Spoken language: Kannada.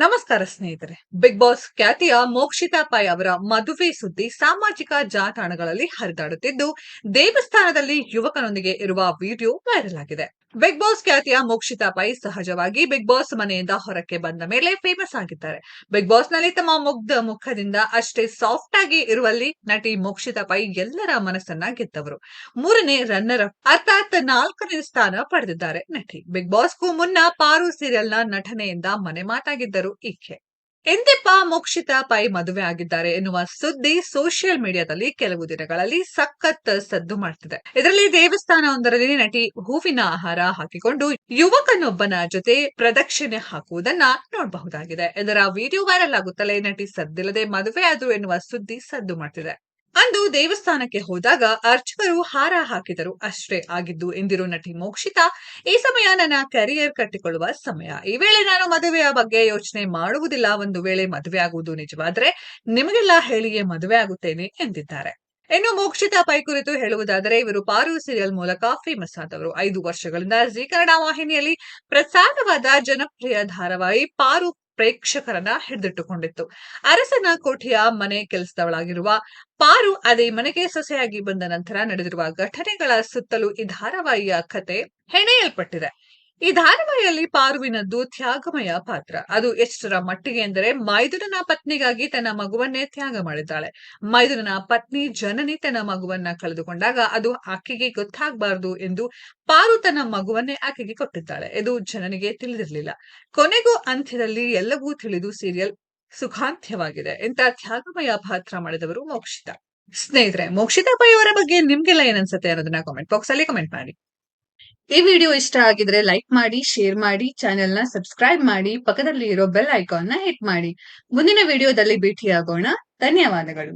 ನಮಸ್ಕಾರ ಸ್ನೇಹಿತರೆ. ಬಿಗ್ ಬಾಸ್ ಖ್ಯಾತಿಯ ಮೋಕ್ಷಿತಾ ಪೈ ಅವರ ಮದುವೆ ಸುದ್ದಿ ಸಾಮಾಜಿಕ ಜಾಲತಾಣಗಳಲ್ಲಿ ಹರಿದಾಡುತ್ತಿದ್ದು, ದೇವಸ್ಥಾನದಲ್ಲಿ ಯುವಕನೊಂದಿಗೆ ಇರುವ ವಿಡಿಯೋ ವೈರಲ್ ಆಗಿದೆ. ಬಿಗ್ ಬಾಸ್ ಖ್ಯಾತಿಯ ಮೋಕ್ಷಿತಾ ಪೈ ಸಹಜವಾಗಿ ಬಿಗ್ ಬಾಸ್ ಮನೆಯಿಂದ ಹೊರಕ್ಕೆ ಬಂದ ಮೇಲೆ ಫೇಮಸ್ ಆಗಿದ್ದಾರೆ. ಬಿಗ್ ಬಾಸ್ ನಲ್ಲಿ ತಮ್ಮ ಮುಗ್ಧ ಮುಖದಿಂದ ಅಷ್ಟೇ ಸಾಫ್ಟ್ ಆಗಿ ಇರುವಲ್ಲಿ ನಟಿ ಮೋಕ್ಷಿತಾ ಪೈ ಎಲ್ಲರ ಮನಸ್ಸನ್ನ ಗೆದ್ದವರು. ಮೂರನೇ ರನ್ನರ್ ಅಪ್ ಅರ್ಥಾತ್ 4ನೇ ಸ್ಥಾನ ಪಡೆದಿದ್ದಾರೆ ನಟಿ. ಬಿಗ್ ಬಾಸ್ಗೂ ಮುನ್ನ ಪಾರು ಸೀರಿಯಲ್ನ ನಟನೆಯಿಂದ ಮನೆ ಮಾತಾಗಿದ್ದರು ಈಕೆ. ಎಂದೆಪ್ಪ ಮೋಕ್ಷಿತಾ ಪೈ ಮದುವೆ ಆಗಿದ್ದಾರೆ ಎನ್ನುವ ಸುದ್ದಿ ಸೋಷಿಯಲ್ ಮೀಡಿಯಾದಲ್ಲಿ ಕೆಲವು ದಿನಗಳಲ್ಲಿ ಸಖತ್ ಸದ್ದು ಮಾಡ್ತಿದೆ. ಇದರಲ್ಲಿ ದೇವಸ್ಥಾನವೊಂದರಲ್ಲಿ ನಟಿ ಹೂವಿನ ಆಹಾರ ಹಾಕಿಕೊಂಡು ಯುವಕನೊಬ್ಬನ ಜೊತೆ ಪ್ರದಕ್ಷಿಣೆ ಹಾಕುವುದನ್ನ ನೋಡಬಹುದಾಗಿದೆ. ಇದರ ವಿಡಿಯೋ ವೈರಲ್ ಆಗುತ್ತಲೇ ನಟಿ ಸದ್ದಿಲ್ಲದೆ ಮದುವೆ ಆದ್ರು ಎನ್ನುವ ಸುದ್ದಿ ಸದ್ದು ಮಾಡ್ತಿದೆ. ಅಂದು ದೇವಸ್ಥಾನಕ್ಕೆ ಹೋದಾಗ ಅರ್ಚಕರು ಹಾರ ಹಾಕಿದರು ಅಷ್ಟೇ ಆಗಿದ್ದು ಎಂದಿರೋ ನಟಿ ಮೋಕ್ಷಿತಾ, ಈ ಸಮಯ ನನ್ನ ಕರಿಯರ್ ಕಟ್ಟಿಕೊಳ್ಳುವ ಸಮಯ. ಈ ವೇಳೆ ನಾನು ಮದುವೆಯ ಬಗ್ಗೆ ಯೋಚನೆ ಮಾಡುವುದಿಲ್ಲ. ಒಂದು ವೇಳೆ ಮದುವೆ ಆಗುವುದು ನಿಜವಾದ್ರೆ ನಿಮಗೆಲ್ಲ ಹೇಳಿಯೇ ಮದುವೆ ಆಗುತ್ತೇನೆ ಎಂದಿದ್ದಾರೆ. ಇನ್ನು ಮೋಕ್ಷಿತಾ ಪೈ ಕುರಿತು ಹೇಳುವುದಾದರೆ, ಇವರು ಪಾರು ಸೀರಿಯಲ್ ಮೂಲಕ ಫೇಮಸ್ ಆದವರು. 5 ವರ್ಷಗಳಿಂದ ಜಿ ಕನ್ನಡ ವಾಹಿನಿಯಲ್ಲಿ ಪ್ರಸಾರವಾದ ಜನಪ್ರಿಯ ಧಾರಾವಾಹಿ ಪಾರು ಪ್ರೇಕ್ಷಕರನ್ನ ಹಿಡಿದಿಟ್ಟುಕೊಂಡಿತ್ತು. ಅರಸನ ಕೋಟೆಯ ಮನೆ ಕೆಲಸದವಳಾಗಿರುವ ಪಾರು ಅದೇ ಮನೆಗೆ ಸೊಸೆಯಾಗಿ ಬಂದ ನಂತರ ನಡೆದಿರುವ ಘಟನೆಗಳ ಸುತ್ತಲೂ ಈ ಧಾರಾವಾಹಿಯ ಕತೆ ಹೆಣೆಯಲ್ಪಟ್ಟಿದೆ. ಈ ಧಾರಾವಾಹಿಯಲ್ಲಿ ಪಾರುವಿನದ್ದು ತ್ಯಾಗಮಯ ಪಾತ್ರ. ಅದು ಎಷ್ಟರ ಮಟ್ಟಿಗೆ ಎಂದರೆ, ಮೈದುನನ ಪತ್ನಿಗಾಗಿ ತನ್ನ ಮಗುವನ್ನೇ ತ್ಯಾಗ ಮಾಡಿದ್ದಾಳೆ. ಮೈದುನನ ಪತ್ನಿ ಜನನಿ ತನ್ನ ಮಗುವನ್ನ ಕಳೆದುಕೊಂಡಾಗ ಅದು ಆಕೆಗೆ ಗೊತ್ತಾಗಬಾರದು ಎಂದು ಪಾರು ತನ್ನ ಮಗುವನ್ನೇ ಆಕೆಗೆ ಕೊಟ್ಟಿದ್ದಾಳೆ. ಇದು ಜನನಿಗೆ ತಿಳಿದಿರಲಿಲ್ಲ. ಕೊನೆಗೂ ಅಂತ್ಯದಲ್ಲಿ ಎಲ್ಲವೂ ತಿಳಿದು ಸೀರಿಯಲ್ ಸುಖಾಂತ್ಯವಾಗಿದೆ. ಇಂಥ ತ್ಯಾಗಮಯ ಪಾತ್ರ ಮಾಡಿದವರು ಮೋಕ್ಷಿತಾ. ಸ್ನೇಹಿತರೆ, ಮೋಕ್ಷಿತಾ ಪೈ ಅವರ ಬಗ್ಗೆ ನಿಮ್ಗೆಲ್ಲ ಏನನ್ಸುತ್ತೆ ಅನ್ನೋದನ್ನ ಕಾಮೆಂಟ್ ಬಾಕ್ಸ್ ಅಲ್ಲಿ ಕಮೆಂಟ್ ಮಾಡಿ. ಈ ವಿಡಿಯೋ ಇಷ್ಟ ಆಗಿದ್ರೆ ಲೈಕ್ ಮಾಡಿ, ಶೇರ್ ಮಾಡಿ, ಚಾನೆಲ್ ನ ಸಬ್ಸ್ಕ್ರೈಬ್ ಮಾಡಿ, ಪಕ್ಕದಲ್ಲಿ ಇರೋ ಬೆಲ್ ಐಕಾನ್ ನ ಹಿಟ್ ಮಾಡಿ. ಮುಂದಿನ ವಿಡಿಯೋದಲ್ಲಿ ಭೇಟಿಯಾಗೋಣ. ಧನ್ಯವಾದಗಳು.